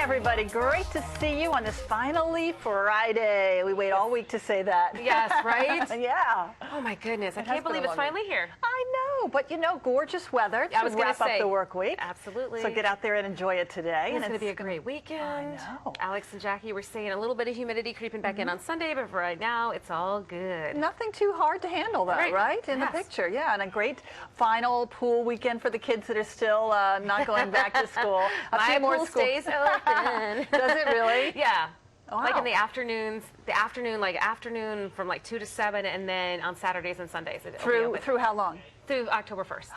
everybody. Great to see you on this finally Friday. We wait all week to say that. Yes, right? Yeah. Oh my goodness, I can't believe it's finally here. I know, but you know, gorgeous weather to wrap up the work week. Absolutely. So get out there and enjoy it today. It's going to be a great weekend. I know. Alex and Jackie were saying a little bit of humidity creeping back in on Sunday, but for right now, it's all good. Nothing too hard to handle, though, right? In the picture, yeah. And a great final pool weekend for the kids that are still not going back to school. My pool stays open. Does it really? Yeah. Wow. Like in the afternoons, afternoon from like 2 to 7, and then on Saturdays and Sundays. Through how long? Through October 1st.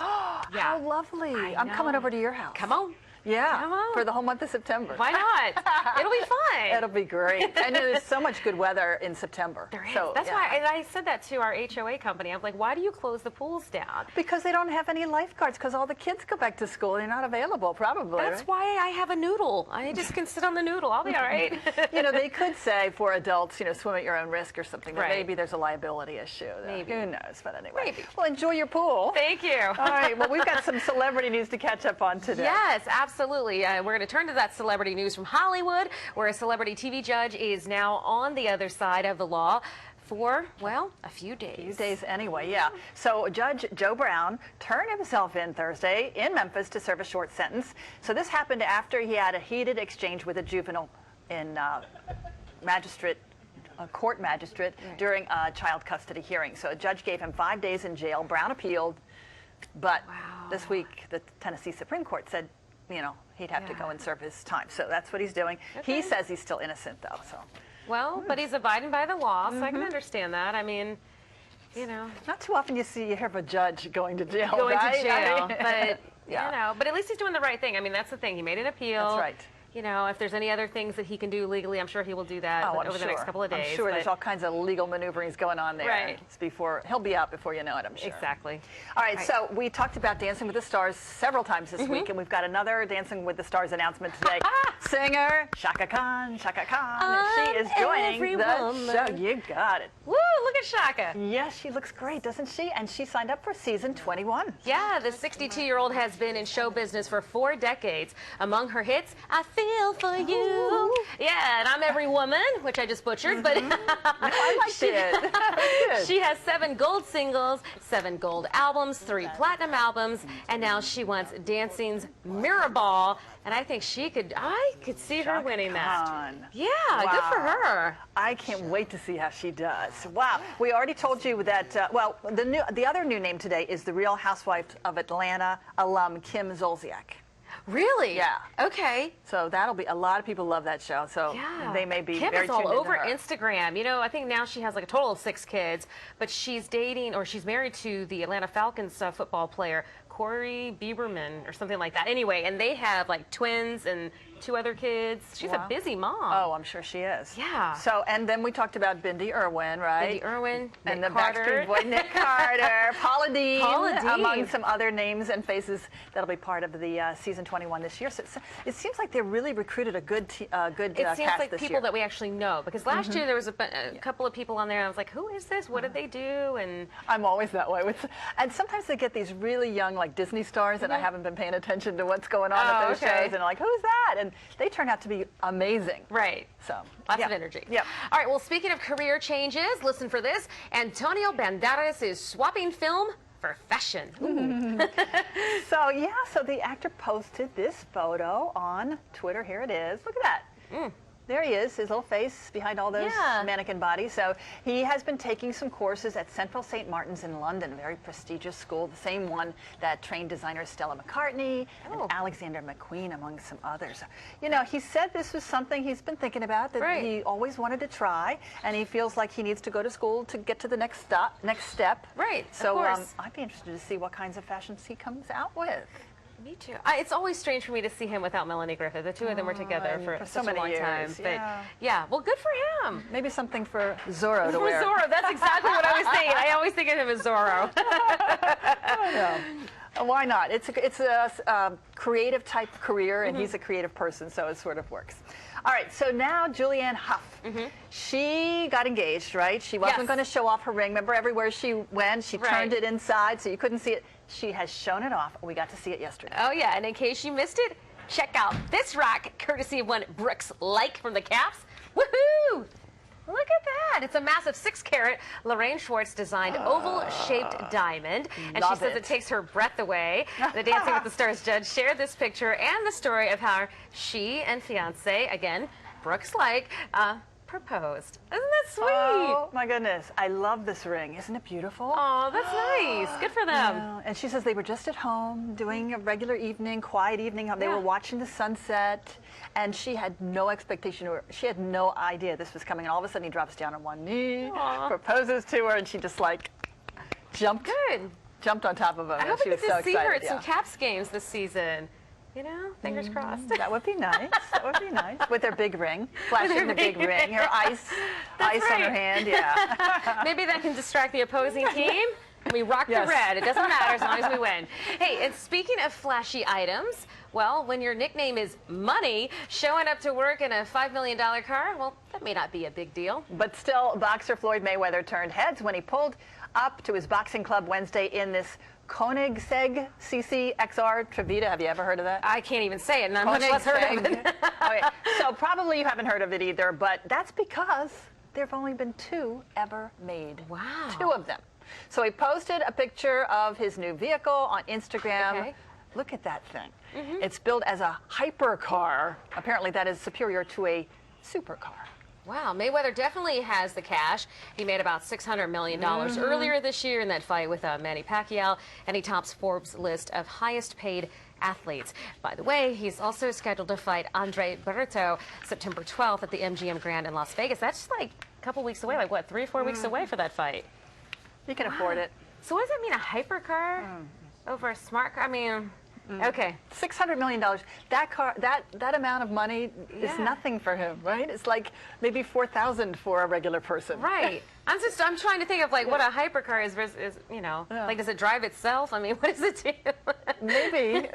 Yeah. How lovely. I'm coming over to your house. Come on. Yeah, Come on. For the whole month of September. Why not? It'll be fun. It'll be great. And there's so much good weather in September. There is. So, That's why, and I said that to our HOA company. I'm like, why do you close the pools down? Because they don't have any lifeguards, because all the kids go back to school. They're not available, probably. That's why I have a noodle. I just can sit on the noodle. I'll be all right. You know, they could say for adults, you know, swim at your own risk or something. But Right. maybe there's a liability issue. Maybe. Who knows? But anyway. Maybe. Well, enjoy your pool. Thank you. All right. Well, we've got some celebrity news to catch up on today. Yes, absolutely. We're going to turn to that celebrity news from Hollywood, where a celebrity TV judge is now on the other side of the law for, well, a few days. A few days anyway, yeah. So Judge Joe Brown turned himself in Thursday in Memphis to serve a short sentence. So this happened after he had a heated exchange with a juvenile in court magistrate during a child custody hearing. So a judge gave him 5 days in jail. Brown appealed, but this week the Tennessee Supreme Court said, you know, he'd have to go and serve his time. So that's what he's doing. Okay. He says he's still innocent, though. So. Well, but he's abiding by the law, so I can understand that. I mean, you know. Not too often you hear of a judge going to jail, Going right? to jail, but, yeah. you know, but at least he's doing the right thing. I mean, that's the thing. He made an appeal. That's right. You know, if there's any other things that he can do legally, I'm sure he will do that over the next couple of days. I'm sure there's all kinds of legal maneuverings going on there. Right. It's he'll be out before you know it, I'm sure. Exactly. All right, so we talked about Dancing with the Stars several times this week, and we've got another Dancing with the Stars announcement today. Singer Chaka Khan. She is joining the show. You got it. Woo, look at Shaka. Yes, she looks great, doesn't she? And she signed up for season 21. Yeah, the 62-year-old has been in show business for 4 decades. Among her hits, I Feel For You. Yeah, and I'm Every Woman, which I just butchered, but I liked it. She has 7 gold singles, 7 gold albums, 3 platinum albums, and now she wants dancing's Mirror Ball, and I think I could see her winning that. Yeah, good for her. I can't wait to see how she does. Wow. We already told you that, well, the other new name today is the Real Housewife of Atlanta alum Kim Zolciak. Really? Yeah. Okay. So that'll be, a lot of people love that show, so they may be Kim very is all tuned over into her. Instagram. You know, I think now she has like a total of 6 kids, but she's dating, or she's married to the Atlanta Falcons football player, Corey Bieberman, or something like that. Anyway, and they have like twins and 2 other kids. She's a busy mom. Oh, I'm sure she is. Yeah. So, and then we talked about Bindi Irwin, right? Bindi Irwin, and Nick the Carter. Backstreet Boy, Nick Carter, Paula Deen, among some other names and faces that'll be part of the season 21 this year. So it seems like they really recruited a good cast this year. It seems like people that we actually know, because last year there was a couple of people on there, and I was like, who is this? What did they do? And I'm always that way. And sometimes they get these really young, like Disney stars, and I haven't been paying attention to what's going on at those shows, and I'm like, who's that? And they turn out to be amazing. Right. So lots of energy. Yeah. All right. Well, speaking of career changes, listen for this. Antonio Banderas is swapping film for fashion. So the actor posted this photo on Twitter. Here it is. Look at that. There he is, his little face behind all those mannequin bodies. So he has been taking some courses at Central St. Martin's in London, a very prestigious school, the same one that trained designers Stella McCartney and Alexander McQueen, among some others. You know, he said this was something he's been thinking about, that he always wanted to try, and he feels like he needs to go to school to get to the next step. Right, so I'd be interested to see what kinds of fashions he comes out with. Me too. It's always strange for me to see him without Melanie Griffith. The two of them were together for so such many a long time. years. But yeah, well, good for him. Maybe something for Zorro to wear. For Zorro, that's exactly what I was thinking. I always think of him as Zorro. I know. Why not? It's a creative type career, and he's a creative person, so it sort of works. All right, so now Julianne Hough. She got engaged, right? She wasn't going to show off her ring. Remember, everywhere she went, she turned it inside so you couldn't see it. She has shown it off. We got to see it yesterday. Oh, yeah, and in case you missed it, check out this rack, courtesy of one Brooks Like from the Caps. Woohoo! Look at that. It's a massive 6-carat Lorraine Schwartz designed oval-shaped diamond. And she says it takes her breath away. The Dancing with the Stars judge shared this picture and the story of how she and fiance, again, Brooks Like, proposed. Isn't that sweet? Oh, my goodness. I love this ring. Isn't it beautiful? Oh, that's nice. Good for them. Yeah. And she says they were just at home doing a regular evening, quiet evening. They were watching the sunset, and she had no expectation, or she had no idea this was coming. And all of a sudden, he drops down on one knee, proposes to her, and she just like jumped on top of him. I hope she we was get so to see excited. her at some Caps games this season. You know, fingers crossed. That would be nice. That would be nice. With her big ring, flashing the big ring, her ice on her hand. Yeah. Maybe that can distract the opposing team. We rock the red. It doesn't matter as long as we win. Hey, and speaking of flashy items, well, when your nickname is Money, showing up to work in a $5 million car, well, that may not be a big deal. But still, boxer Floyd Mayweather turned heads when he pulled up to his boxing club Wednesday in this Koenigsegg CC-XR Trevita. Have you ever heard of that? I can't even say it, and I'm much less heard of it. Okay, so probably you haven't heard of it either, but that's because there have only been 2 ever made. Wow. 2 of them. So he posted a picture of his new vehicle on Instagram. Okay. Look at that thing. It's built as a hypercar. Apparently that is superior to a supercar. Wow, Mayweather definitely has the cash. He made about $600 million earlier this year in that fight with Manny Pacquiao, and he tops Forbes' list of highest paid athletes. By the way, he's also scheduled to fight Andre Barreto September 12th at the MGM Grand in Las Vegas. That's like a couple weeks away, like what, 3 or 4 weeks away for that fight. You can afford it. So what does that mean, a hypercar over a smart car? I mean, okay. $600 million. That car, that amount of money is nothing for him, right? It's like maybe $4,000 for a regular person. Right. I'm trying to think of like what a hypercar is, you know, like does it drive itself? I mean, what does it do? Maybe.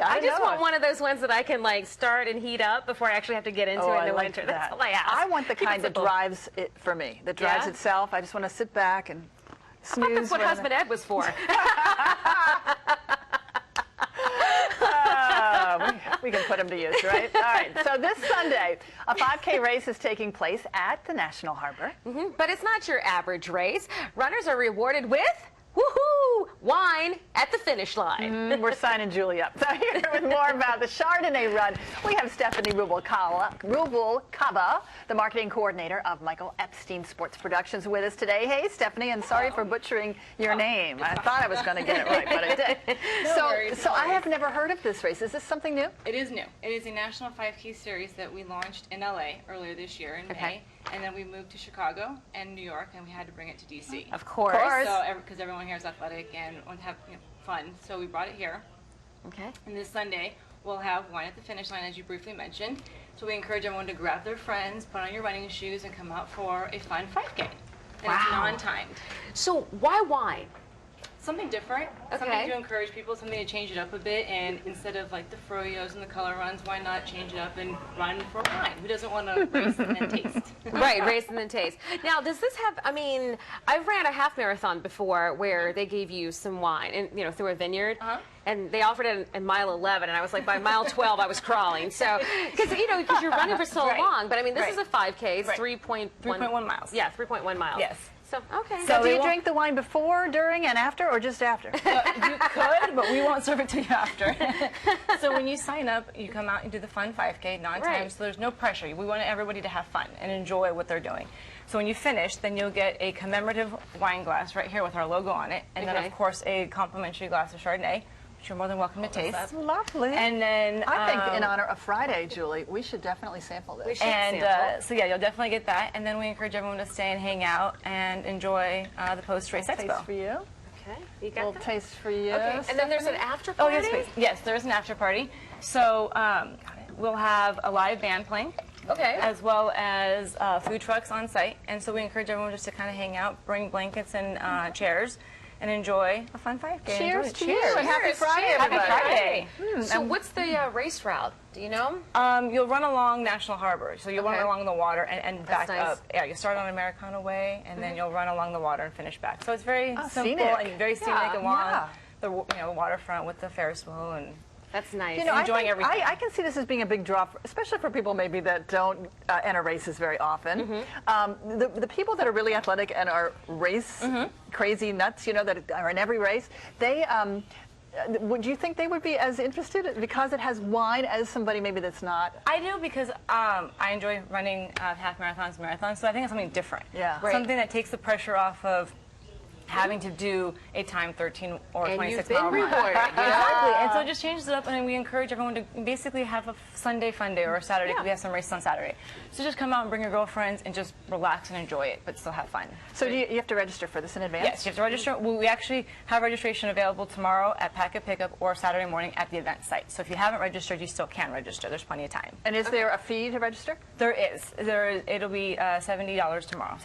I just want one of those ones that I can like start and heat up before I actually have to get into it in the winter. That's all I ask. I want the kind that drives it for me, that drives itself. I just want to sit back and snooze. That's what Husband Ed was for. We can put them to use, right? All right. So this Sunday, a 5K race is taking place at the National Harbor. But it's not your average race. Runners are rewarded with, woohoo, wine at the finish line. We're signing Julie up. So here with more about the Chardonnay run, we have Stephanie Rubalcaba, the marketing coordinator of Michael Epstein Sports Productions, with us today. Hey, Stephanie, and sorry for butchering your name. I thought I was going to get it right, but I did. So I have never heard of this race. Is this something new? It is new. It is a national 5K series that we launched in LA earlier this year in May. And then we moved to Chicago and New York, and we had to bring it to DC. Of course. So, because everyone here is athletic and wants to have fun, so we brought it here. Okay. And this Sunday, we'll have wine at the finish line, as you briefly mentioned. So we encourage everyone to grab their friends, put on your running shoes, and come out for a fun 5K. And it's non-timed. So why wine? Something different, something to encourage people, something to change it up a bit, and instead of like the froyos and the color runs, why not change it up and run for wine? Who doesn't want to race and then taste? Right, race and then taste. Now, does this have, I mean, I've ran a half marathon before where they gave you some wine, and through a vineyard, and they offered it in mile 11, and I was like, by mile 12, I was crawling. So, because you're running for so long, but I mean, this is a 5K, it's 3.1 miles. Yeah, 3.1 miles. Yes. So, okay. So do you drink the wine before, during, and after, or just after? You could, but we won't serve it to you after. So when you sign up, you come out and do the fun 5K, non-timed, so there's no pressure. We want everybody to have fun and enjoy what they're doing. So when you finish, then you'll get a commemorative wine glass right here with our logo on it, and then of course a complimentary glass of Chardonnay, which you're more than welcome to taste. That's lovely. And then I think in honor of Friday, Julie, we should definitely sample this. We should sample. So yeah, you'll definitely get that. And then we encourage everyone to stay and hang out and enjoy the post-race expo. Taste for you. Okay, you got A little that? taste for you. Okay, and then there's an after Oh, party? yes, please. Yes, there is an after party. So we'll have a live band playing. Okay. As well as food trucks on site. And so we encourage everyone just to kind of hang out, bring blankets and chairs, and enjoy a fun 5K. Cheers to you, and happy Friday, Happy everybody. Friday. So what's the race route? Do you know? You'll run along National Harbor, so you'll run along the water and back nice. up. Yeah, you start on Americana Way, and then you'll run along the water and finish back. So it's very simple scenic. and very scenic along Yeah. the waterfront with the Ferris wheel and That's nice. You know, Enjoying everything. I can see this as being a big draw, especially for people maybe that don't enter races very often. The people that are really athletic and are race crazy nuts, you know, that are in every race, they. Would you think they would be as interested because it has wine as somebody maybe that's not? I do, because I enjoy running half marathons, so I think it's something different. Yeah. Right. Something that takes the pressure off of having to do a time 13 or 26 mile And you've been run. rewarded. Exactly, and so it just changes it up, and we encourage everyone to basically have a Sunday fun day or a Saturday, because we have some races on Saturday. So just come out and bring your girlfriends and just relax and enjoy it, but still have fun. So you have to register for this in advance? Yes, you have to register. We actually have registration available tomorrow at packet pickup or Saturday morning at the event site. So if you haven't registered, you still can register. There's plenty of time. And is there a fee to register? There is. It'll be $70 tomorrow.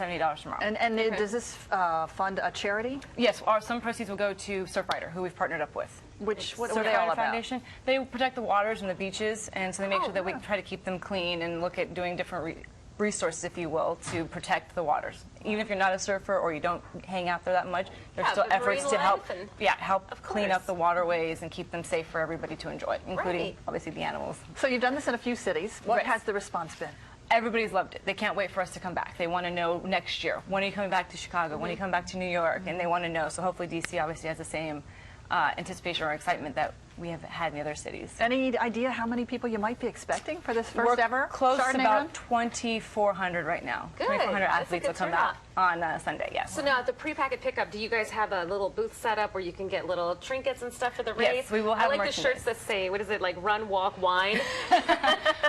And does this fund a charity? Yes, some proceeds will go to Surfrider, who we've partnered up with. What are Surfrider they all about? Foundation. They protect the waters and the beaches, and so they make sure that we try to keep them clean and look at doing different resources, if you will, to protect the waters. Even if you're not a surfer or you don't hang out there that much, there's still the efforts marine to help, life and- help clean up the waterways and keep them safe for everybody to enjoy, including Right. obviously the animals. So you've done this in a few cities. What Right. has the response been? Everybody's loved it. They can't wait for us to come back. They want to know next year, when are you coming back to Chicago? When are you coming back to New York? And they want to know. So hopefully DC obviously has the same anticipation or excitement that we have had in the other cities. Any idea how many people you might be expecting for this first We're ever close to Chardonnay about run? 2,400 right now. Good. 2,400 That's a athletes good will come turnout. out on Sunday, yes. So now at the pre-packet pickup, do you guys have a little booth set up where you can get little trinkets and stuff for the race? Yes, we will have I like the merchandise. shirts that say, what is it, like run, walk, wine?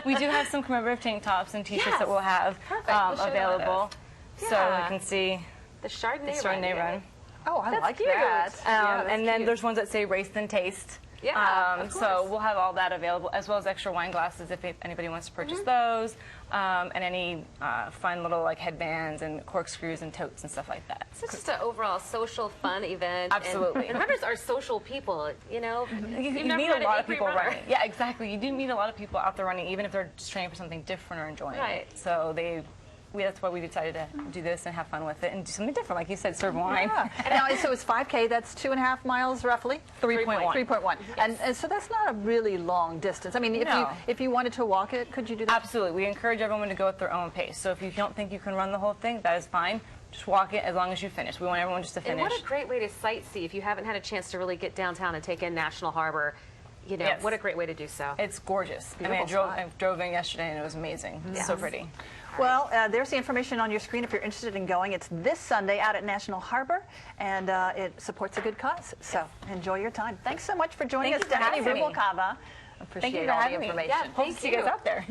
We do have some commemorative tank tops and t-shirts Yes. that we'll have Perfect. We'll show them. available. So Yeah. you can see The Chardonnay, the Chardonnay run. run. Oh, I like cute. that. Yeah, that's And then cute. there's ones that say race and taste. Yeah, of So course. we'll have all that available, as well as extra wine glasses if anybody wants to purchase those, and any fun little like headbands and corkscrews and totes and stuff like that. So it's just an overall social fun event. Absolutely. And runners are social people, you know. You You've never meet met a lot an of people angry runner. running. Yeah, exactly. You do meet a lot of people out there running, even if they're just training for something different or enjoying Right. it. So that's why we decided to do this and have fun with it and do something different, like you said, serve wine. Yeah. And now, so it's 5K, that's 2.5 miles roughly? 3.1. 3.1. And so that's not a really long distance. I mean, No. if you wanted to walk it, could you do that? Absolutely. We encourage everyone to go at their own pace. So if you don't think you can run the whole thing, that is fine. Just walk it as long as you finish. We want everyone just to And finish. what a great way to sightsee if you haven't had a chance to really get downtown and take in National Harbor. You know, Yes. what a great way to do so. It's gorgeous. I Beautiful spot. I drove in yesterday and it was amazing. It's so pretty. Well, there's the information on your screen if you're interested in going. It's this Sunday out at National Harbor, and it supports a good cause. So enjoy your time. Thanks so much for joining Thank us, you for Stephanie having me. Rubalcava. Thank you Appreciate for all the having me. information. Yeah, Hope thank to see you guys you. out there.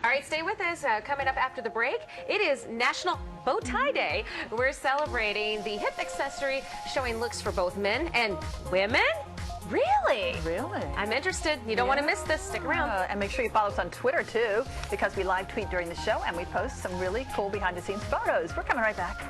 All right, stay with us. Coming up after the break, it is National Bow Tie Day. We're celebrating the hip accessory showing looks for both men and women. Really? Really? I'm interested. You don't want to miss this. Stick around. And make sure you follow us on Twitter, too, because we live tweet during the show, and we post some really cool behind-the-scenes photos. We're coming right back.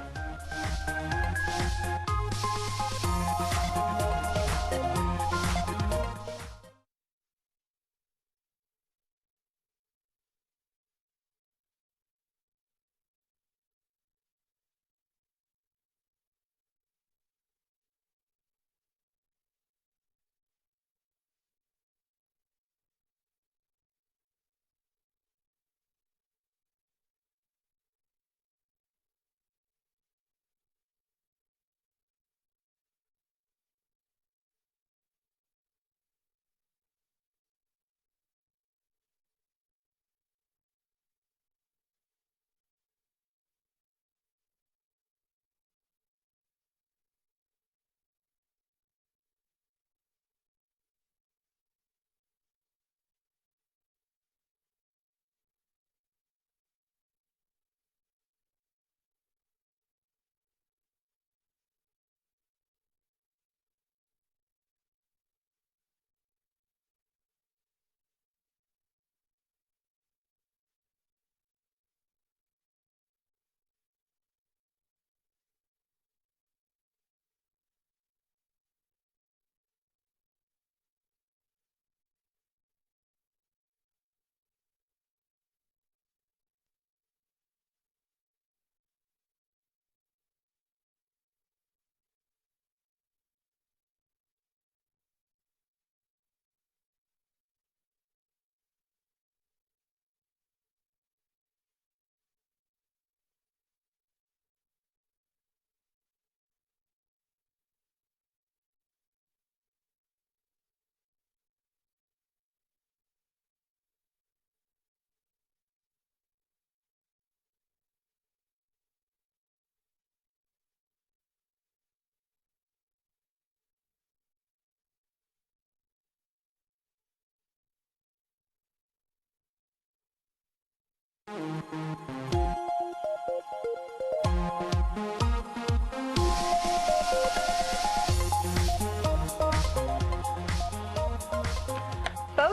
Bow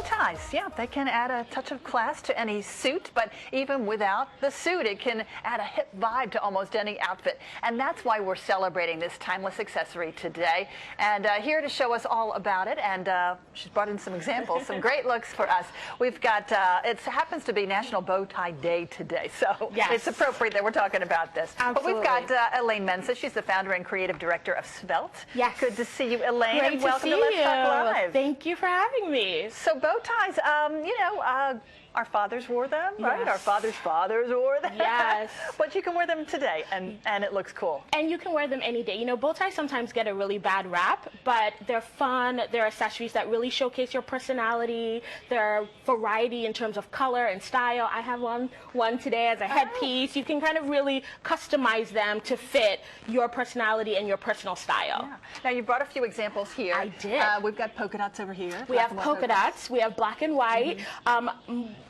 ties, yeah, they can add a touch of class to any suit, but even without the suit, it can add a hip vibe to almost any outfit. And that's why we're celebrating this timeless accessory today. And here to show us all about it, and she's brought in some examples, some great looks for us. We've got, it happens to be National Bow Tie Day today, so it's appropriate that we're talking about this. Absolutely. But we've got Elaine Mensa. She's the founder and creative director of Svelte. Yes. Good to see you, Elaine, Great and welcome to to Let's see Talk you. Live. Thank you for having me. So bow ties, you know, our fathers wore them, right? Yes. Our fathers wore them. Yes. But you can wear them today, and it looks cool. And you can wear them any day. You know, bow ties sometimes get a really bad rap, but they're fun. They're accessories that really showcase your personality. They're variety in terms of color and style. I have one today as a headpiece. You can kind of really customize them to fit your personality and your personal style. Yeah. Now, you brought a few examples here. I did. We've got polka dots over here. We have polka dots, we have black and white.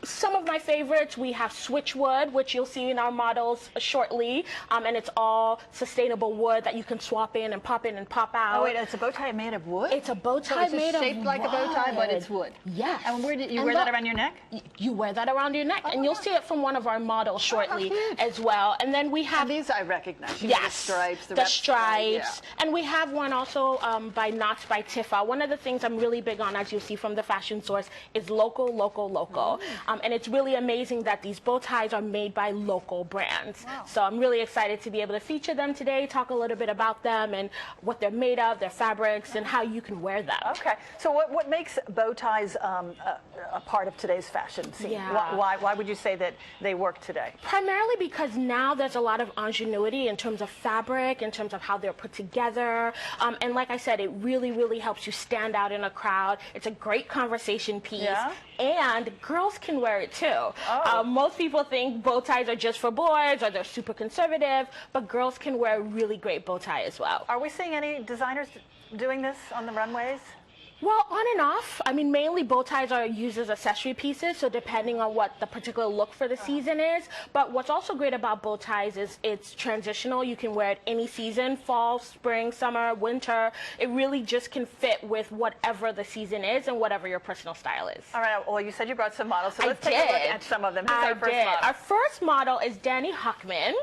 Some of my favorites, we have switchwood, which you'll see in our models shortly, and it's all sustainable wood that you can swap in and pop out. Oh, wait, it's a bow tie made of wood? It's a bow tie so made of wood. It's shaped like a bow tie, but it's wood. Yes. And where do you wear that around your neck? You wear that around your neck, and you'll see it from one of our models shortly cute. as well. And then we have And these I recognize. You know, yes, the stripes, the the rep stripes. stripe, And we have one also by Knots by Tifa. One of the things I'm really big on, as you'll see from the fashion source, is local. And it's really amazing that these bow ties are made by local brands. Wow. So I'm really excited to be able to feature them today, talk a little bit about them and what they're made of, their fabrics, and how you can wear them. Okay. So what makes bow ties a part of today's fashion scene? Yeah. Why would you say that they work today? Primarily because now there's a lot of ingenuity in terms of fabric, in terms of how they're put together. And like I said, it really helps you stand out in a crowd. It's a great conversation piece. Yeah. And girls can wear it too. Oh. Most people think bow ties are just for boys or they're super conservative, but girls can wear a really great bow tie as well. Are we seeing any designers doing this on the runways? Well, on and off. I mean, mainly bow ties are used as accessory pieces, so depending on what the particular look for the season is. But what's also great about bow ties is it's transitional. You can wear it any season, fall, spring, summer, winter. It really just can fit with whatever the season is and whatever your personal style is. All right. Well, you said you brought some models, so let's take a look at some of them. Who's I our first did. model? Our first model is Danny Huckman,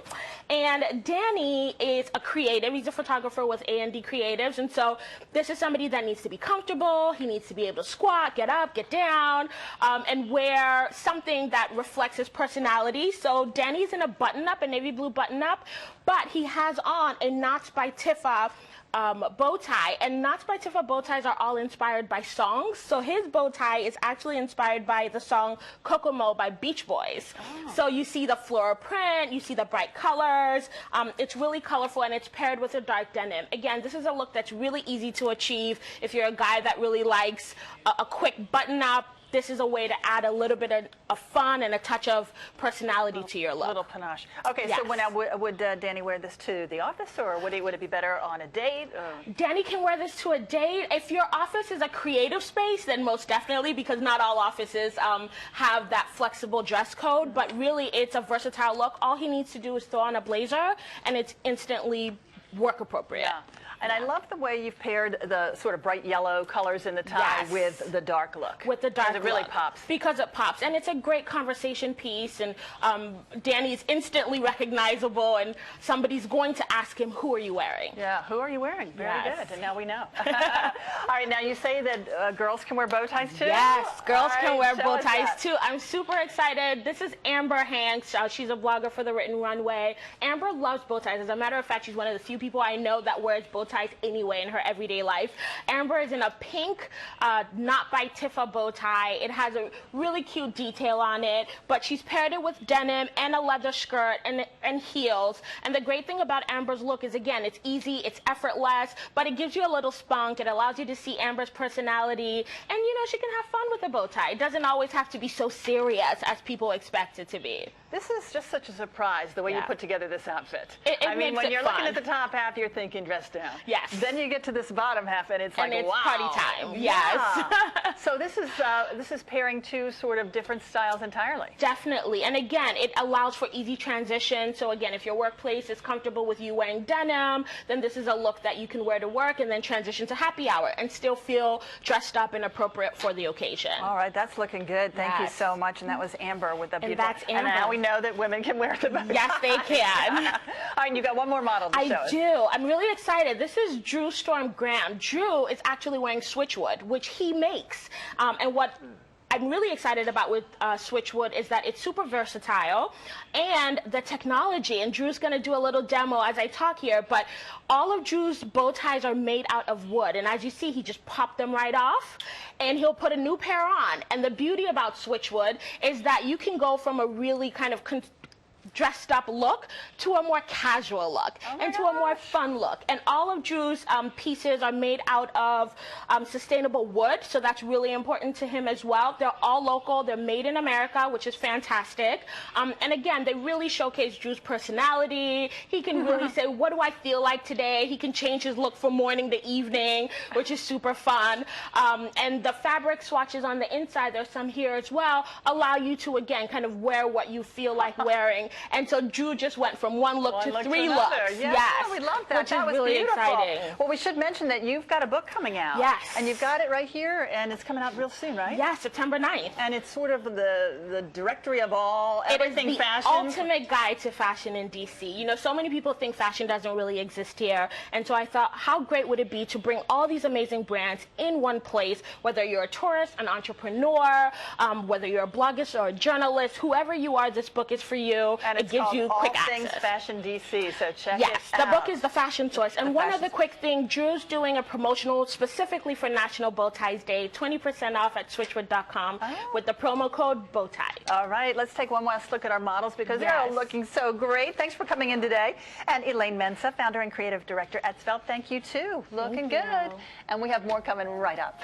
and Danny is a creative. He's a photographer with A&D Creatives, and so this is somebody that needs to be comfortable. He needs to be able to squat, get up, get down, and wear something that reflects his personality. So Danny's in a button-up, a navy blue button-up, but he has on a Knots by Tifa bow tie, and Knots by Tifa bow ties are all inspired by songs. So his bow tie is actually inspired by the song Kokomo by Beach Boys. Oh. So you see the floral print, you see the bright colors. It's really colorful, and it's paired with a dark denim. Again, this is a look that's really easy to achieve if you're a guy that really likes a quick button-up. This is a way to add a little bit of fun and a touch of personality to your look. A little panache. Okay, yes. So would Danny wear this to the office, or would it be better on a date? Danny can wear this to a date. If your office is a creative space, then most definitely, because not all offices have that flexible dress code, but really it's a versatile look. All he needs to do is throw on a blazer, and it's instantly work appropriate. Yeah. And I love the way you've paired the sort of bright yellow colors in the tie with the dark look. With the dark look. It really pops. Because it pops. And it's a great conversation piece, and Danny's instantly recognizable, and somebody's going to ask him, who are you wearing? Yeah, who are you wearing? Very Yes. good, and now we know. All right, now you say that girls can wear bow ties too? Yes, girls can wear show bow us ties that. too. I'm super excited. This is Amber Hanks. She's a blogger for The Written Runway. Amber loves bow ties. As a matter of fact, she's one of the few people I know that wears bow ties anyway in her everyday life. Amber is in a pink Knot by Tifa bow tie. It has a really cute detail on it, but she's paired it with denim and a leather skirt and heels. And the great thing about Amber's look is, again, it's easy, it's effortless, but it gives you a little spunk. It allows you to see Amber's personality. And, you know, she can have fun with a bow tie. It doesn't always have to be so serious as people expect it to be. This is just such a surprise, the way you put together this outfit. I mean, makes when it you're fun. looking at the top half, you're thinking dress down. Yes. Then you get to this bottom half, and it's like, it's wow. party time. Yeah. Yes. So this is pairing two sort of different styles entirely. Definitely. And again, it allows for easy transition. So again, if your workplace is comfortable with you wearing denim, then this is a look that you can wear to work and then transition to happy hour and still feel dressed up and appropriate for the occasion. All right, that's looking good. Thank you so much. And that was Amber with the beautiful. that's Amber. And now we know that women can wear the bow tie. Yes, they can. All right, you got one more model to show us. I do. I'm really excited. This is Drew Storm Graham. Drew is actually wearing Switchwood, which he makes. And what I'm really excited about with Switchwood is that it's super versatile and the technology, and Drew's going to do a little demo as I talk here, but all of Drew's bow ties are made out of wood, and as you see, he just popped them right off, and he'll put a new pair on. And the beauty about Switchwood is that you can go from a really kind of dressed up look to a more casual look and to a more fun look. And all of Drew's pieces are made out of sustainable wood, so that's really important to him as well. They're all local, they're made in America, which is fantastic. And again, they really showcase Drew's personality. He can really say, what do I feel like today? He can change his look from morning to evening, which is super fun. And the fabric swatches on the inside, there's some here as well, allow you to, again, kind of wear what you feel like wearing. And so Drew just went from one look to three looks. Yeah, yes, we love that. Which that is was really beautiful. exciting. Well, we should mention that you've got a book coming out. Yes. And you've got it right here, and it's coming out real soon, right? Yes, September 9th. And it's sort of the directory of everything fashion. It is the ultimate guide to fashion in DC. You know, so many people think fashion doesn't really exist here. And so I thought, how great would it be to bring all these amazing brands in one place, whether you're a tourist, an entrepreneur, whether you're a bloggist or a journalist, whoever you are, this book is for you. And it gives you quick All Things access. Fashion DC, so check it out. Yes, the book is The Fashion Source. And one other quick thing, Drew's doing a promotional specifically for National Bow Ties Day, 20% off at switchwood.com with the promo code BOWTIE. All right, let's take one last look at our models because they're all looking so great. Thanks for coming in today. And Elaine Mensa, founder and creative director at Svelte, thank you too. Looking good. And we have more coming right up.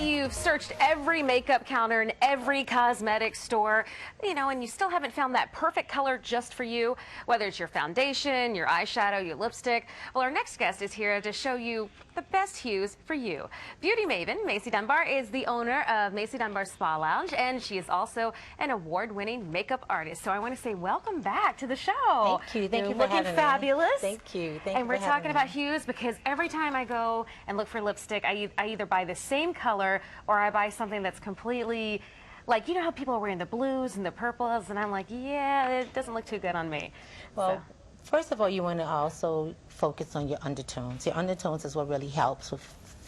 you've searched every makeup counter in every cosmetic store, and you still haven't found that perfect color just for you, whether it's your foundation, your eyeshadow, your lipstick. Well, our next guest is here to show you the best hues for you. Beauty maven Macy Dunbar is the owner of Macy Dunbar Spa Lounge, and she is also an award-winning makeup artist. So I want to say welcome back to the show. Thank you. Thank you for looking having fabulous. me. Thank you. Thank and you we're for talking having about me. hues because every time I go and look for lipstick, I either buy the same color or I buy something that's completely, like, how people are wearing the blues and the purples, and I'm like, yeah, it doesn't look too good on me. Well, first of all, you want to also focus on your undertones. Your undertones is what really helps with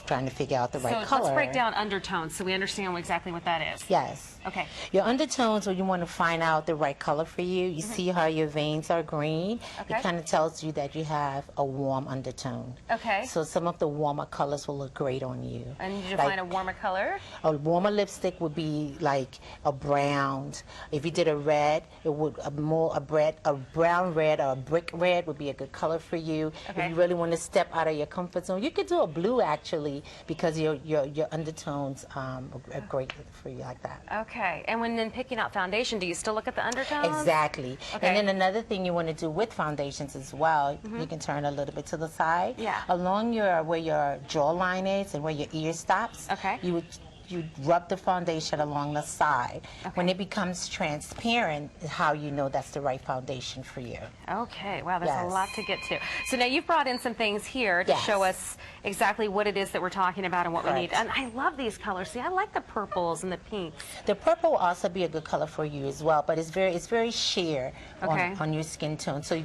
trying to figure out the right color. Let's break down undertones so we understand exactly what that is. Yes. Okay. Your undertones, when you want to find out the right color for you, you see how your veins are green. Okay. It kind of tells you that you have a warm undertone. Okay. So some of the warmer colors will look great on you. And you define a warmer color? A warmer lipstick would be like a brown. If you did a red, it would a brown red or a brick red would be a good color for you. Okay. If you really want to step out of your comfort zone, you could do a blue actually, because your undertones are great for you like that. Okay. And when then picking out foundation, do you still look at the undertones? Exactly. Okay. And then another thing you want to do with foundations as well, you can turn a little bit to the side. Yeah. Along where your jawline is and where your ear stops. Okay. You rub the foundation along the side. Okay. When it becomes transparent is how you know that's the right foundation for you. Okay, wow, there's a Yes. lot to get to. So now you've brought in some things here to Yes. show us exactly what it is that we're talking about and what we need. Correct. And I love these colors. See, I like the purples and the pinks. The purple will also be a good color for you as well, but it's very sheer Okay. on your skin tone. So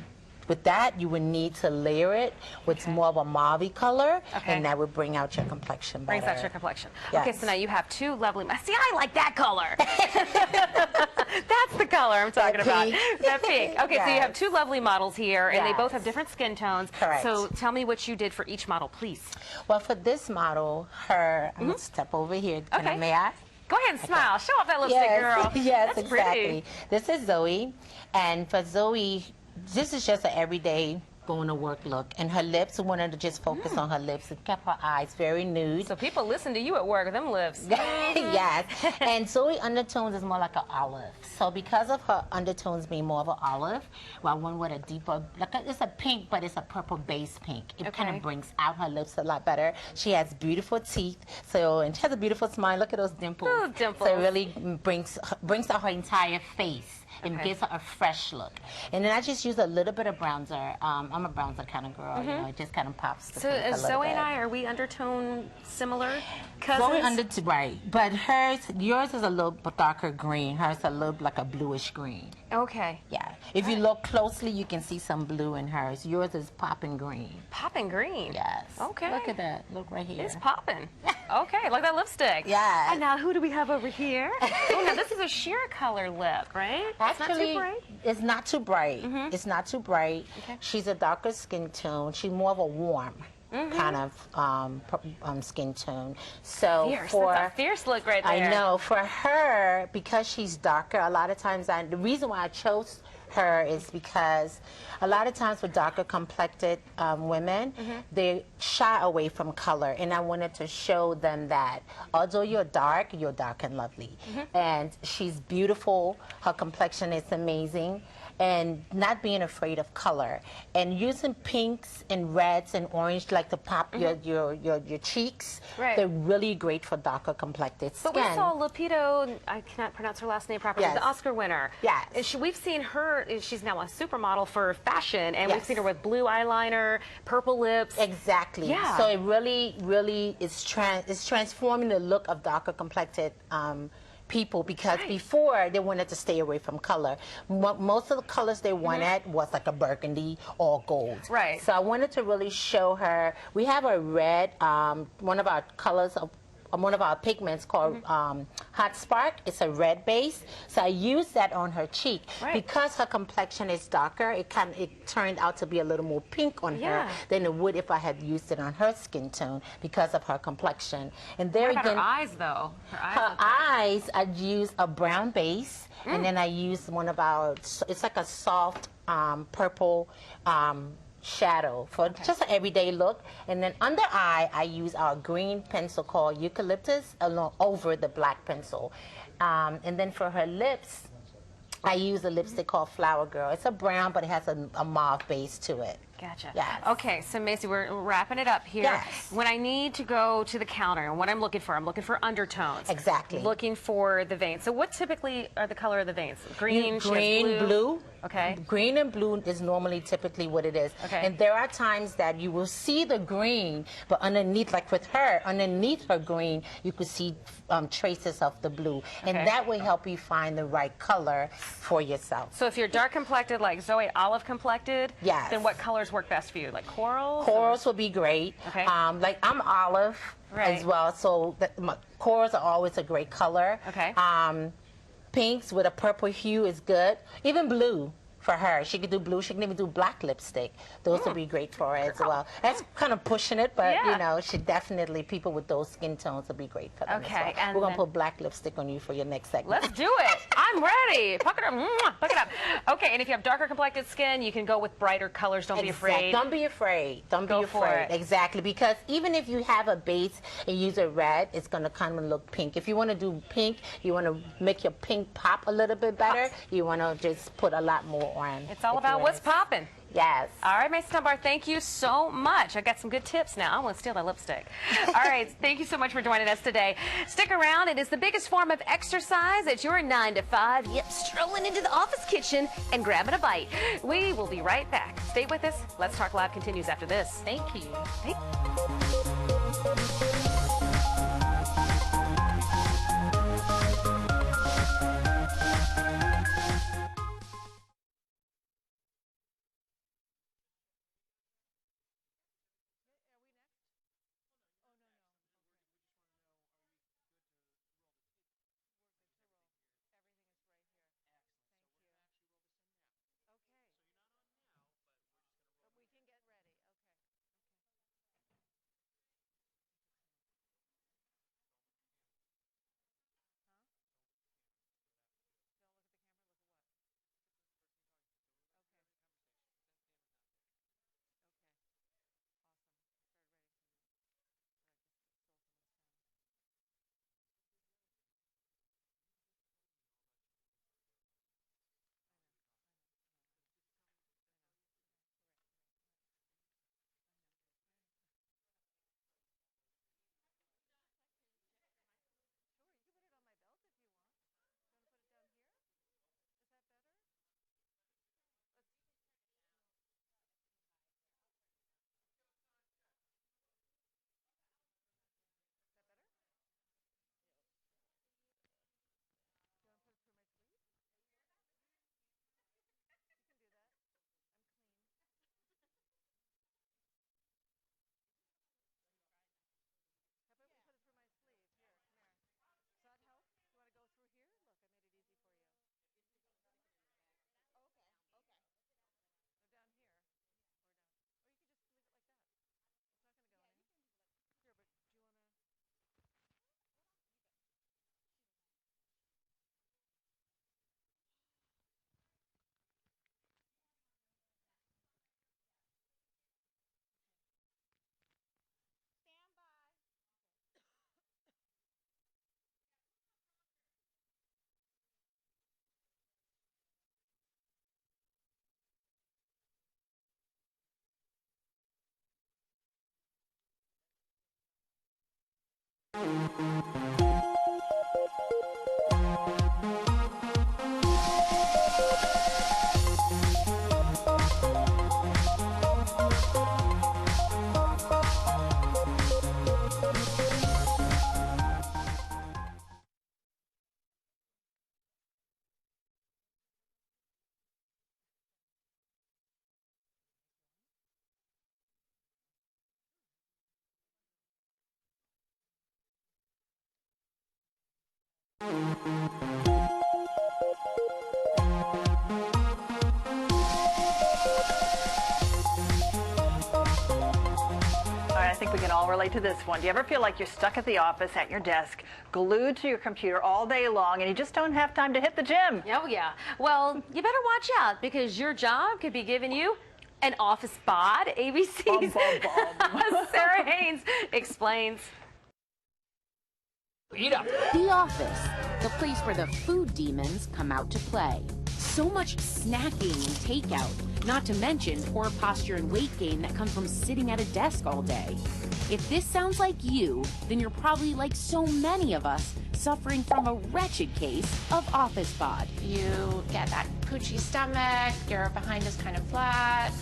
with that, you would need to layer it with more of a mauve color, Okay. and that would bring out your complexion better. Brings out your complexion. Yes. Okay, so now you have two lovely. See, I like that color. That's the color I'm talking about. pink. That pink. Okay, so you have Yes. two lovely models here, and they both Yes. have different skin tones. Correct. So tell me what you did for each model, please. Well, for this model, I'm going to step over here. Okay. May I? Go ahead and smile. Show off that lipstick, girl. Yes, That's exactly. pretty. This is Zoe, and for Zoe, this is just an everyday going to work look. And her lips, we wanted to just focus on her lips and kept her eyes very nude. So people listen to you at work with them lips. Yes. And Zoe undertones is more like an olive. So because of her undertones being more of an olive, well, one with a deeper, it's a pink, but it's a purple base pink. It kind Okay. of brings out her lips a lot better. She has beautiful teeth, and she has a beautiful smile. Look at those dimples. Oh, dimples. So it really brings out her entire face. And Okay. gives her a fresh look. And then I just use a little bit of bronzer. I'm a bronzer kind of girl, it just kind of pops the So pink a little Zoe bit. and I, are we undertone similar cousins? Zoe right, but yours is a little darker green. Hers a little like a bluish green. Okay. Yeah. If you look closely, you can see some blue in hers. Yours is popping green. Popping green. Yes. Okay. Look at that. Look right here. It's popping. Okay, like that lipstick. Yes. And now who do we have over here? Oh, now this is a sheer color lip, right? Actually, it's not too bright. it's not too bright. It's not too bright. Okay. She's a darker skin tone. She's more of a warm kind of skin tone. So Fierce. That's a fierce look right there. I know. For her, because she's darker, a lot of times, the reason why I chose her is because a lot of times with darker complected women, they shy away from color, and I wanted to show them that although you're dark and lovely, and she's beautiful, her complexion is amazing, and not being afraid of color, and using pinks and reds and orange like to pop your cheeks. Right. They're really great for darker complected skin. But we saw Lupito, I cannot pronounce her last name properly, Yes. the Oscar winner. Yes. And we've seen her, she's now a supermodel for fashion, and we've Yes. seen her with blue eyeliner, purple lips. Exactly. Yeah. So it really is transforming the look of darker complected people, because before they wanted to stay away from color. Most of the colors they wanted was like a burgundy or gold. Right. So I wanted to really show her. We have a red, one of our colors of one of our pigments called Hot Spark. It's a red base, so I used that on her cheek. Right. Because her complexion is darker. It turned out to be a little more pink on Yeah. her than it would if I had used it on her skin tone because of her complexion. And there What about again, her eyes, though? her eyes, I used a brown base, and then I used one of our. It's like a soft purple. shadow for just an everyday look. And then under eye, I use our green pencil called Eucalyptus along over the black pencil. And then for her lips, I use a lipstick called Flower Girl. It's a brown, but it has a mauve base to it. Gotcha. Yes. Okay, so Macy, we're wrapping it up here. Yes. When I need to go to the counter, and what I'm looking for undertones. Exactly. Looking for the veins. So what typically are the color of the veins? Green, green, blue. Okay. Green and blue is normally typically what it is. Okay. And there are times that you will see the green, but underneath, like with her, underneath her green, you could see traces of the blue. And Okay. that will help you find the right color for yourself. So if you're dark complected like Zoe, olive complected, Yes. then what colors work best for you? Like corals? Corals will be great. Okay. Like I'm olive Right. as well, so corals are always a great color. Okay. Pinks with a purple hue is good. Even blue for her. She could do blue. She can even do black lipstick. Those would be great for her as well. That's kind of pushing it, but Yeah. you know, she definitely, people with those skin tones would be great for them Okay, as well. and We're going then- to put black lipstick on you for your next segment. Let's do it. I'm ready. Puck it up. Mwah, puck it up. Okay, and if you have darker complected skin, you can go with brighter colors. Don't be afraid. Don't be afraid. Don't Go be for afraid. it. Exactly. Because even if you have a base and use a red, it's going to kind of look pink. If you want to do pink, you want to make your pink pop a little bit better, you want to just put a lot more on. It's all with about what's yours. popping. Yes. All right, Macy Dunbar, thank you so much. I got some good tips now. I'm going to steal that lipstick. All right, thank you so much for joining us today. Stick around. It is the biggest form of exercise at your 9 to 5. Yep, strolling into the office kitchen and grabbing a bite. We will be right back. Stay with us. Let's Talk Live continues after this. Thank you. I think we can all relate to this one. Do you ever feel like you're stuck at the office at your desk, glued to your computer all day long, and you just don't have time to hit the gym? Oh, yeah. Well, you better watch out because your job could be giving you An office bod? ABC's Sarah Haynes explains. Eat up. The Office, the place where the food demons come out to play. So much snacking and takeout, not to mention poor posture and weight gain that come from sitting at a desk all day. If this sounds like you, then you're probably like so many of us, suffering from a wretched case of office bod. You get that poochy stomach, your behind is kind of flat,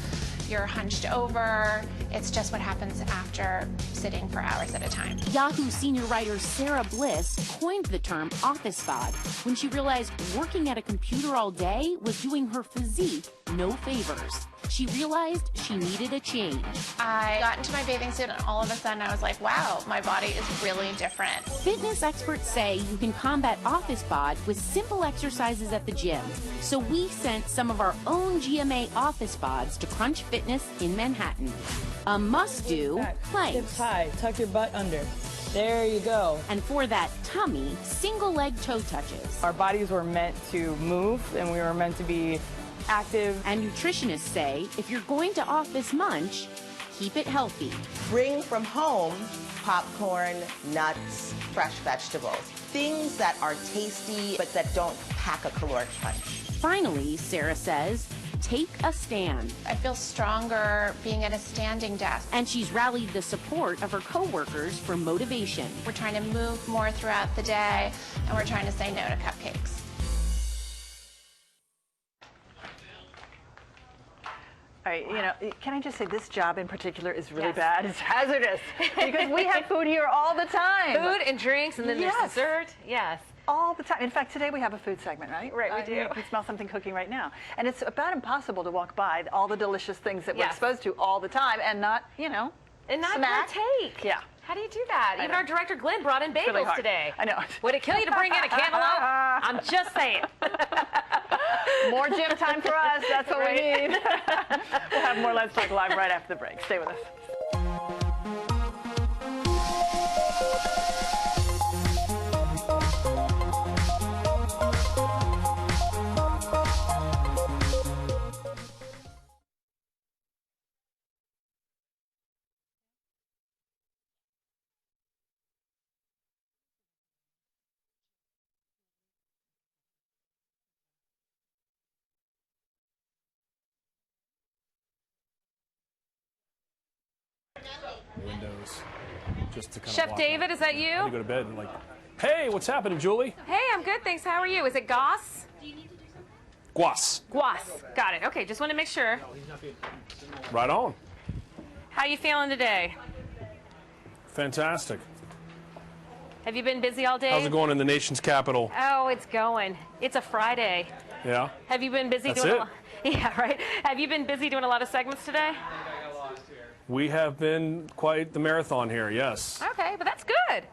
you're hunched over. It's just what happens after sitting for hours at a time. Yahoo senior writer Sarah Bliss coined the term office bod when she realized working at a computer all day was doing her physique no favors. She realized she needed a change. I got into my bathing suit and all of a sudden I was like, wow, my body is really different. Fitness experts say you can combat office bod with simple exercises at the gym. So we sent some of our own GMA office bods to Crunch Fitness in Manhattan. A must-do, planks. Hips high, tuck your butt under. There you go. And for that tummy, single leg toe touches. Our bodies were meant to move and we were meant to be active. And nutritionists say if you're going to office munch, keep it healthy. Bring from home popcorn, nuts, fresh vegetables. Things that are tasty but that don't pack a caloric punch. Finally, Sarah says, take a stand. I feel stronger being at a standing desk. And she's rallied the support of her coworkers for motivation. We're trying to move more throughout the day, and we're trying to say no to cupcakes. All right, you know, can I just say this job in particular is really bad. It's hazardous because we have food here all the time. Food and drinks, and then there's dessert. Yes. All the time. In fact, today we have a food segment, right? Right, we do. You can smell something cooking right now. And it's about impossible to walk by all the delicious things that we're exposed to all the time and not, you know, and not partake. Yeah. How do you do that? Even our director Glenn brought in bagels really today. I know. Would it kill you to bring in a cantaloupe? I'm just saying. More gym time for us. That's what we need. We'll have more Let's Talk Live right after the break. Stay with us. Windows, just to kind Chef of David, is that you? I go to bed and like, hey, what's happening, Julie? Hey, I'm good, thanks. How are you? Is it Goss? Guas. Guas. Got it. Okay, just want to make sure. Right on. How you feeling today? Fantastic. Have you been busy all day? How's it going in the nation's capital? Oh, it's going. It's a Friday. Yeah. Have you been busy That's doing it. a lot? Yeah, right. Have you been busy doing a lot of segments today? We have been quite the marathon here, yes. Okay, but that's good.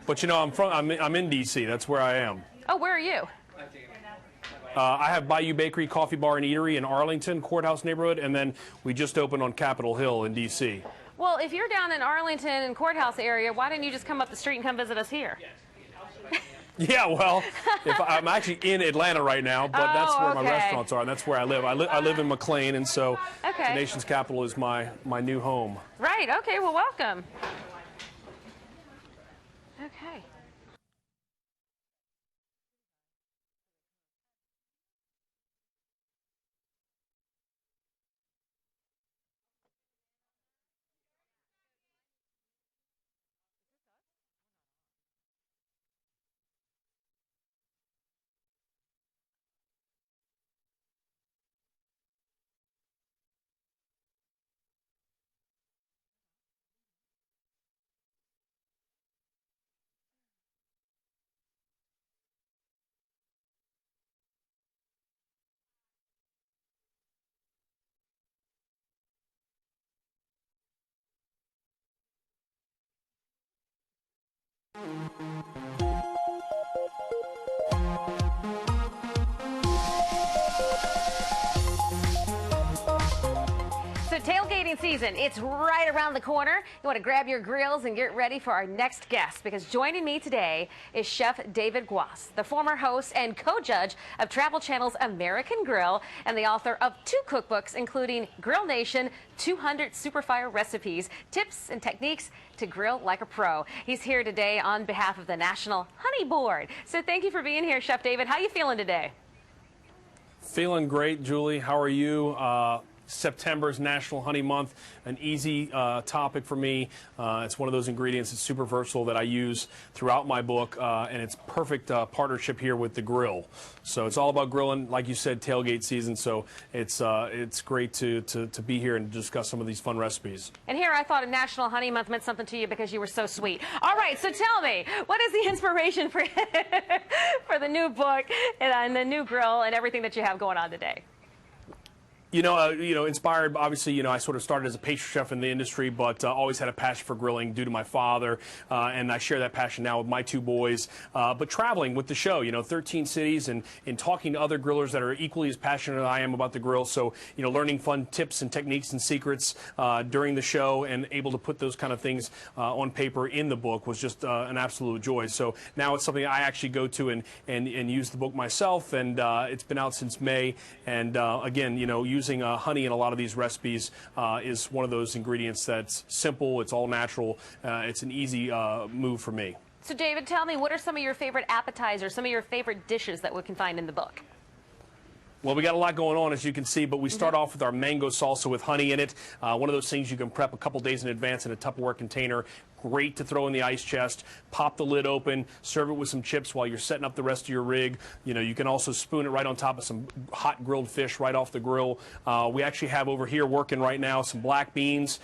But you know, I'm in DC. That's where I am. Oh, where are you? I have Bayou Bakery, Coffee Bar, and Eatery in Arlington, Courthouse neighborhood, and then we just opened on Capitol Hill in DC. Well, if you're down in Arlington and Courthouse area, why didn't you just come up the street and come visit us here? Yeah, well, I'm actually in Atlanta right now, but that's where my restaurants are, and that's where I live. I live in McLean, and so the nation's capital is my new home. Right, okay, well, welcome. Okay. Tailgating season, it's right around the corner. You want to grab your grills and get ready for our next guest, because joining me today is Chef David Guas, the former host and co-judge of Travel Channel's American Grill and the author of 2 cookbooks, including Grill Nation, 200 Superfire Recipes, Tips and Techniques to Grill Like a Pro. He's here today on behalf of the National Honey Board. So thank you for being here, Chef David. How are you feeling today? Feeling great, Julie. How are you? September's National Honey Month, an easy topic for me. It's one of those ingredients that's super versatile that I use throughout my book, and it's perfect partnership here with the grill. So it's all about grilling, like you said, tailgate season. So it's great to be here and discuss some of these fun recipes. And here I thought a National Honey Month meant something to you because you were so sweet. All right, so tell me, what is the inspiration for for the new book and the new grill and everything that you have going on today? Inspired, obviously, I sort of started as a pastry chef in the industry, but always had a passion for grilling due to my father, and I share that passion now with my 2 boys. But traveling with the show, 13 cities, and talking to other grillers that are equally as passionate as I am about the grill. So, learning fun tips and techniques and secrets during the show and able to put those kind of things on paper in the book was just an absolute joy. So now it's something I actually go to and use the book myself, and it's been out since May. And again, using honey in a lot of these recipes is one of those ingredients that's simple, it's all natural, it's an easy move for me. So David, tell me, what are some of your favorite appetizers, some of your favorite dishes that we can find in the book? Well, we got a lot going on, as you can see, but we start off with our mango salsa with honey in it. One of those things you can prep a couple days in advance in a Tupperware container. Great to throw in the ice chest. Pop the lid open, serve it with some chips while you're setting up the rest of your rig. You can also spoon it right on top of some hot grilled fish right off the grill. We actually have over here working right now some black beans.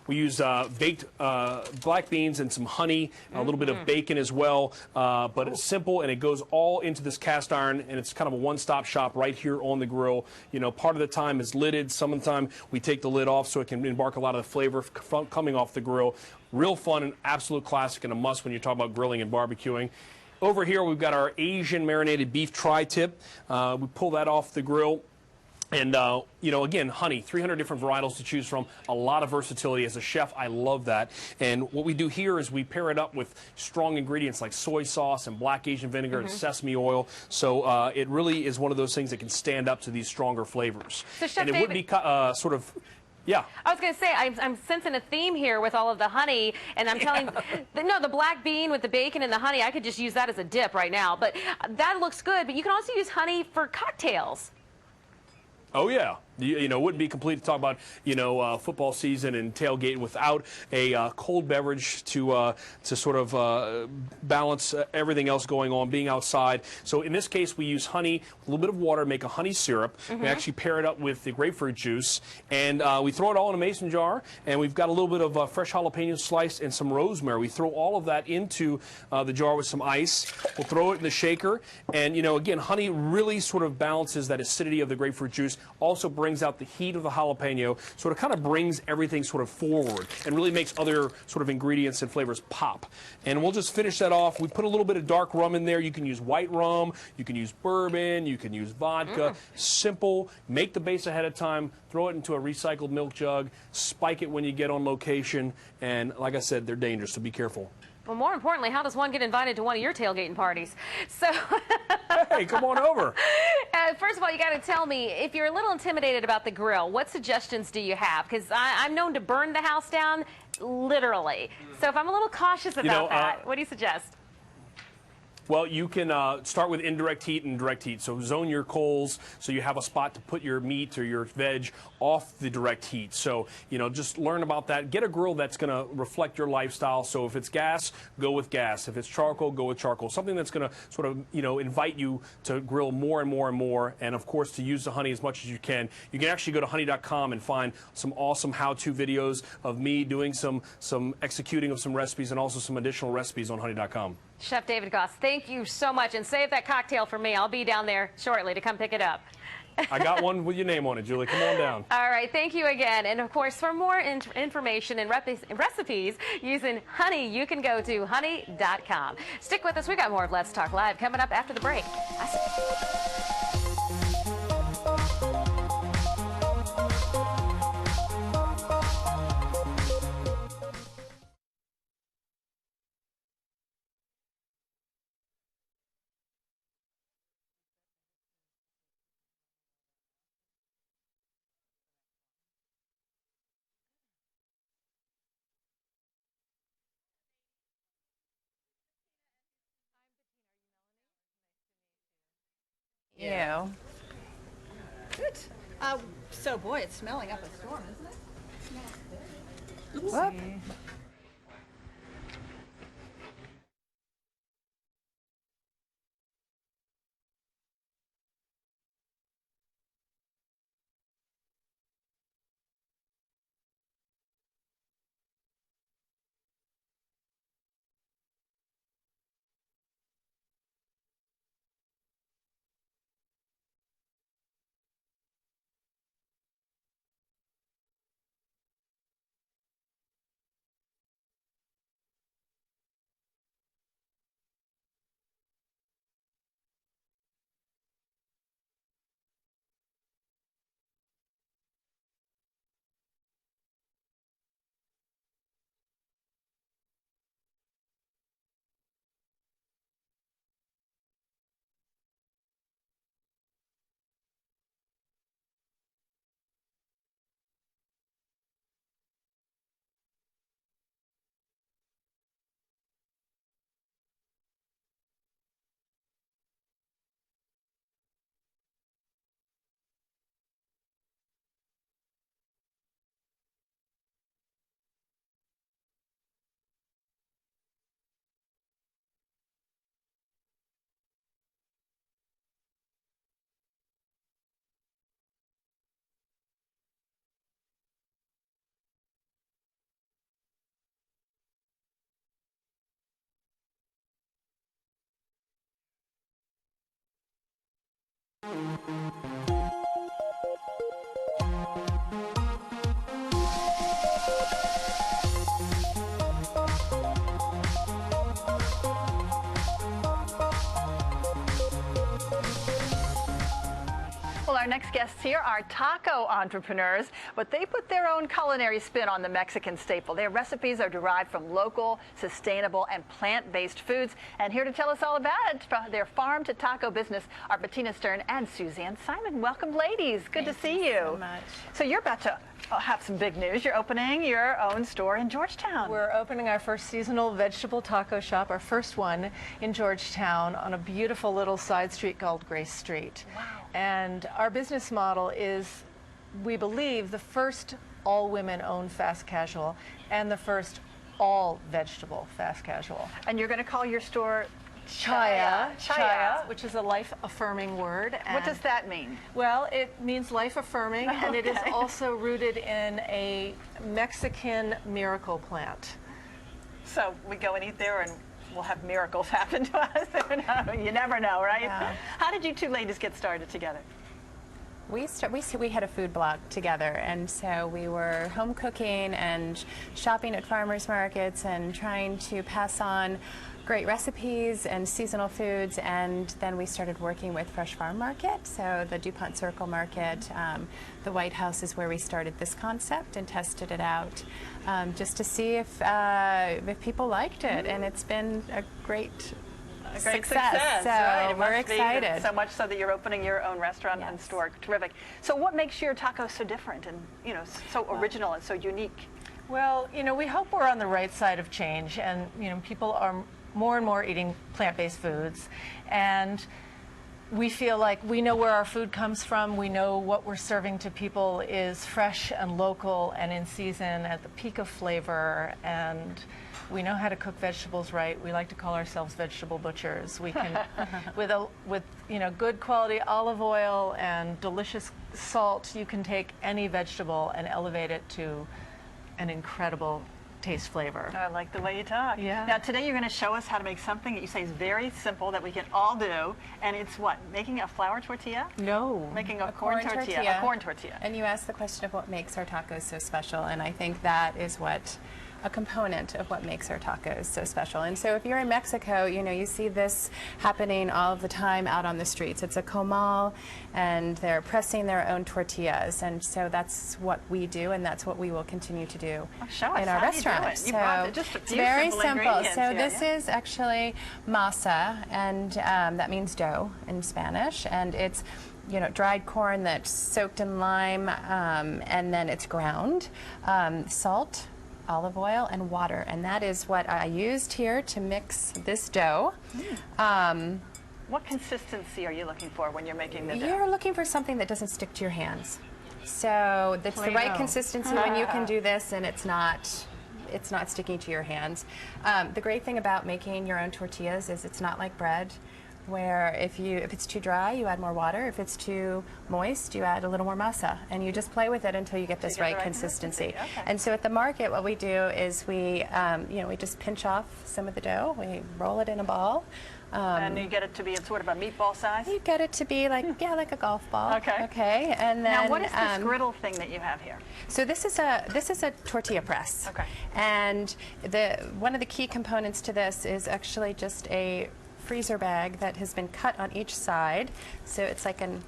We use baked black beans and some honey, a little bit of bacon as well. But it's simple, and it goes all into this cast iron, and it's kind of a one-stop shop right here on the grill. Part of the time is lidded. Some of the time we take the lid off so it can embark a lot of the flavor coming off the grill. Real fun, and absolute classic and a must when you talk about grilling and barbecuing. Over here we've got our Asian marinated beef tri-tip. We pull that off the grill. And, again, honey, 300 different varietals to choose from, a lot of versatility. As a chef, I love that. And what we do here is we pair it up with strong ingredients like soy sauce and black Asian vinegar and sesame oil. So it really is one of those things that can stand up to these stronger flavors. So, Chef and it David, would be sort of... Yeah. I was going to say, I'm sensing a theme here with all of the honey, and I'm telling the black bean with the bacon and the honey, I could just use that as a dip right now. But that looks good, but you can also use honey for cocktails. Oh, yeah. It wouldn't be complete to talk about, football season and tailgating without a cold beverage to sort of balance everything else going on, being outside. So in this case, we use honey, a little bit of water, make a honey syrup. We actually pair it up with the grapefruit juice, and we throw it all in a mason jar, and we've got a little bit of fresh jalapeno slice and some rosemary. We throw all of that into the jar with some ice. We'll throw it in the shaker, and, again, honey really sort of balances that acidity of the grapefruit juice, also brings out the heat of the jalapeno, sort of kind of brings everything sort of forward and really makes other sort of ingredients and flavors pop. And we'll just finish that off. We put a little bit of dark rum in there. You can use white rum, you can use bourbon, you can use vodka. Simple. Make the base ahead of time, throw it into a recycled milk jug, spike it when you get on location, and like I said, they're dangerous, so be careful. Well, more importantly, how does one get invited to one of your tailgating parties? So, hey, come on over. First of all, you got to tell me, if you're a little intimidated about the grill, what suggestions do you have? Because I'm known to burn the house down, literally. So if I'm a little cautious about that, what do you suggest? Well, you can start with indirect heat and direct heat. So zone your coals so you have a spot to put your meat or your veg off the direct heat. So, just learn about that. Get a grill that's going to reflect your lifestyle. So if it's gas, go with gas. If it's charcoal, go with charcoal. Something that's going to sort of, invite you to grill more and more and more. And, of course, to use the honey as much as you can. You can actually go to honey.com and find some awesome how-to videos of me doing some executing of some recipes and also some additional recipes on honey.com. Chef David Guas, thank you so much, and save that cocktail for me. I'll be down there shortly to come pick it up. I got one with your name on it, Julie. Come on down. All right, thank you again. And, of course, for more information and recipes using honey, you can go to honey.com. Stick with us. We got more of Let's Talk Live coming up after the break. Yeah. Good. So, boy, it's smelling up a storm, isn't it? Whoop. Well, our next guests here are taco entrepreneurs, but they put their own culinary spin on the Mexican staple. Their recipes are derived from local, sustainable, and plant-based foods. And here to tell us all about it, from their farm to taco business, are Bettina Stern and Suzanne Simon. Welcome, ladies. Good to see you. So much. So you're about to have some big news. You're opening your own store in Georgetown. We're opening our first seasonal vegetable taco shop, our first one in Georgetown on a beautiful little side street called Grace Street. Wow. And our business model is, we believe, the first all-women-owned fast casual and the first all-vegetable fast casual. And you're going to call your store Chaya, Chaya, which is a life-affirming word. What does that mean? Well, it means life-affirming, and it is also rooted in a Mexican miracle plant. So we go and eat there and we'll have miracles happen to us. You never know, right? Yeah. How did you two ladies get started together? We had a food blog together, and so we were home cooking and shopping at farmers markets and trying to pass on great recipes and seasonal foods, and then we started working with Fresh Farm Market, so the DuPont Circle Market. The White House is where we started this concept and tested it out just to see if people liked it, and it's been a great success. So right. we're excited. So much so that you're opening your own restaurant and store. Terrific. So what makes your tacos so different and so original and so unique? Well, we hope we're on the right side of change, and people are more and more eating plant-based foods, and we feel like we know where our food comes from. We know what we're serving to people is fresh and local and in season at the peak of flavor, and we know how to cook vegetables right. We like to call ourselves vegetable butchers. We can, with good quality olive oil and delicious salt, you can take any vegetable and elevate it to an incredible taste flavor. I like the way you talk. Yeah. Now today you're going to show us how to make something that you say is very simple that we can all do, and it's what? Making a flour tortilla? No. Making a corn tortilla. A corn tortilla. And you asked the question of what makes our tacos so special, and I think that is a component of what makes our tacos so special. And so if you're in Mexico, you see this happening all of the time out on the streets. It's a comal, and they're pressing their own tortillas. And so that's what we do, and that's what we will continue to do in our restaurant. You brought it. Just a few very simple simple. ingredients. So this is actually masa, and that means dough in Spanish, and it's dried corn that's soaked in lime, and then it's ground, salt, olive oil, and water, and that is what I used here to mix this dough. What consistency are you looking for when you're making the dough? You're looking for something that doesn't stick to your hands. So that's the right consistency when you can do this, and it's not sticking to your hands. The great thing about making your own tortillas is it's not like bread, where if it's too dry, you add more water. If it's too moist, you add a little more masa, and you just play with it until you get this right consistency. Okay. And so at the market, what we do is we just pinch off some of the dough. We roll it in a ball. And you get it to be in sort of a meatball size? You get it to be like, like a golf ball. Okay. Okay. And then now, what is this griddle thing that you have here? So this is a tortilla press. Okay. And one of the key components to this is actually just a freezer bag that has been cut on each side. So it's like an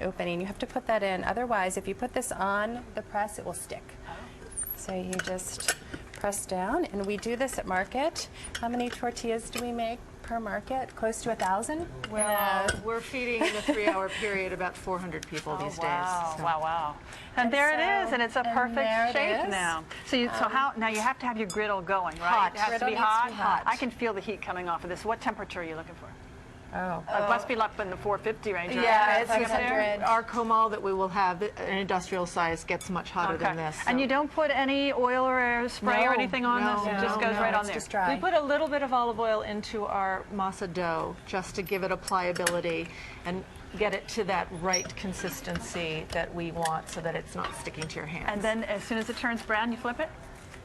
opening. You have to put that in. Otherwise, if you put this on the press, it will stick. So you just press down, and we do this at market. How many tortillas do we make per market? Close to 1,000? Well, we're feeding in a 3-hour period about 400 people these days. So. Wow. And there it is, and it's a perfect shape now. So now you have to have your griddle going, right? Hot. It has to be Griddle needs to be hot. hot. I can feel the heat coming off of this. What temperature are you looking for? Oh. It must be up in the 450 range, right? Yeah, it's 500. our comal that we will have, an industrial size, gets much hotter than this. And you don't put any oil or spray or anything on this? It just goes right on there? Just dry. We put a little bit of olive oil into our masa dough just to give it a pliability and get it to that right consistency that we want so that it's not sticking to your hands. And then as soon as it turns brown, you flip it?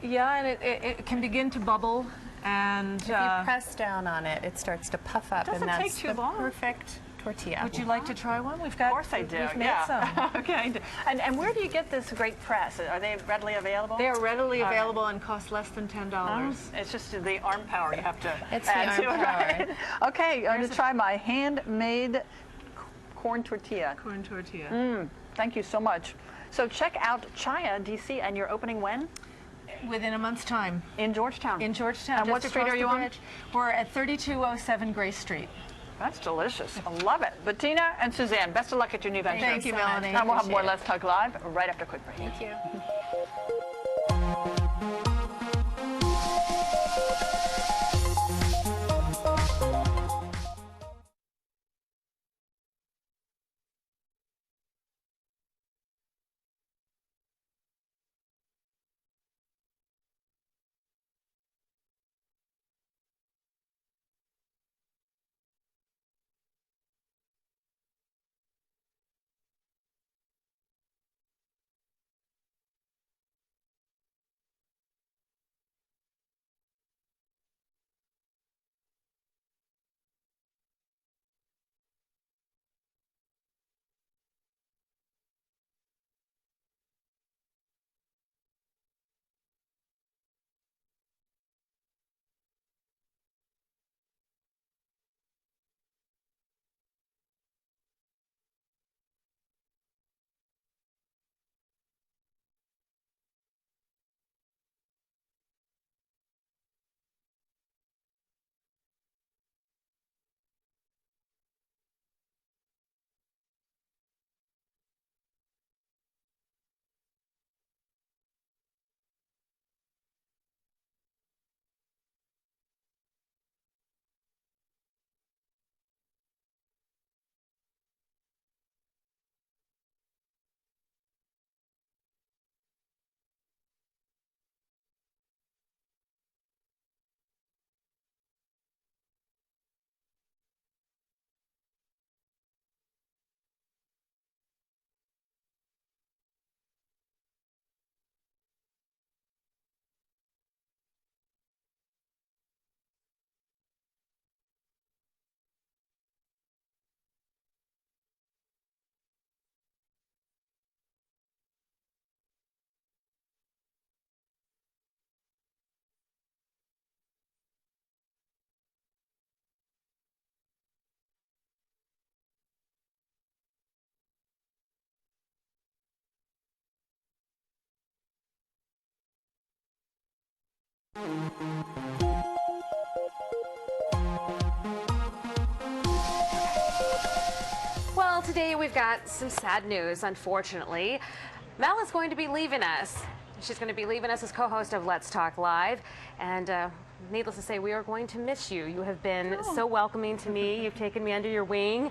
Yeah, and it can begin to bubble. And if you press down on it, it starts to puff up, and that's the perfect tortilla. Would you like to try one? We've got. Of course I do. We've made some. Okay. And where do you get this great press? Are they readily available? They are readily available and cost less than $10. It's just the arm power you have to It's add the to arm it, power. right? Okay, I'm going to try my handmade corn tortilla. Corn tortilla. Thank you so much. So check out Chaya, DC, and you're opening when? Within a month's time. In Georgetown. In Georgetown. And what street are you on? We're at 3207 Grace Street. That's delicious. I love it. Bettina and Suzanne, best of luck at your new venture. Thank you, Melanie. And we'll have more Let's Talk Live right after a quick break. Thank you. Well, today we've got some sad news, unfortunately. Mel is going to be leaving us. She's going to be leaving us as co-host of Let's Talk Live, and needless to say, we are going to miss you. You have been so welcoming to me. You've taken me under your wing.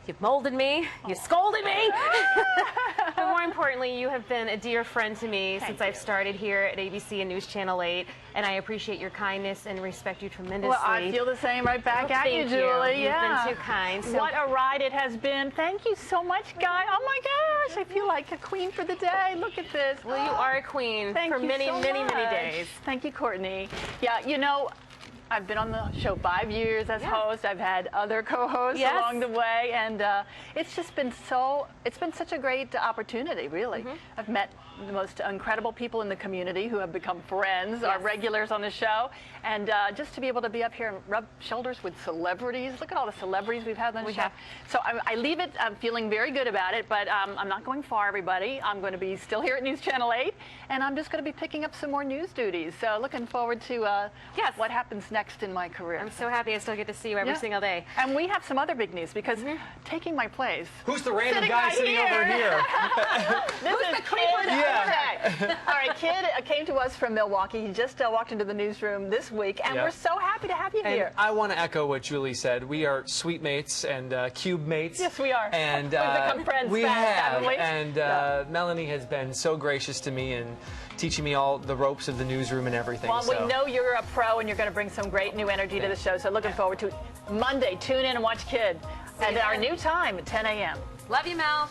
You've molded me. You scolded me. But more importantly, you have been a dear friend to me since I've started here at ABC and News Channel 8, and I appreciate your kindness and respect you tremendously. Well, I feel the same right back at you, Julie. You've been too kind. So what a ride it has been. Thank you so much, Guy. Oh my gosh, I feel like a queen for the day. Look at this. Well, you are a queen for many, many days. Thank you, Courtney. Yeah, you know, I've been on the show 5 years as host. I've had other co-hosts along the way, and it's just been it's been such a great opportunity, really. I've met the most incredible people in the community who have become friends, our regulars on the show, and just to be able to be up here and rub shoulders with celebrities. Look at all the celebrities we've had on the show. So I leave it, I'm feeling very good about it, but I'm not going far, everybody. I'm going to be still here at News Channel 8, and I'm just going to be picking up some more news duties. So looking forward to what happens next in my career. I'm so happy I still get to see you every single day. And we have some other big news, because taking my place. Who's the random guy sitting over here? This is the kid. All right, Kid came to us from Milwaukee. He just walked into the newsroom this week, and we're so happy to have you here. I want to echo what Julie said. We are suite mates and cube mates. Yes, we are. And we've become friends. We have. And Melanie has been so gracious to me and teaching me all the ropes of the newsroom and everything. Well, we know you're a pro, and you're going to bring some great new energy to the show. So looking forward to it. Monday, tune in and watch Kid at our new time at 10 a.m. Love you, Mel.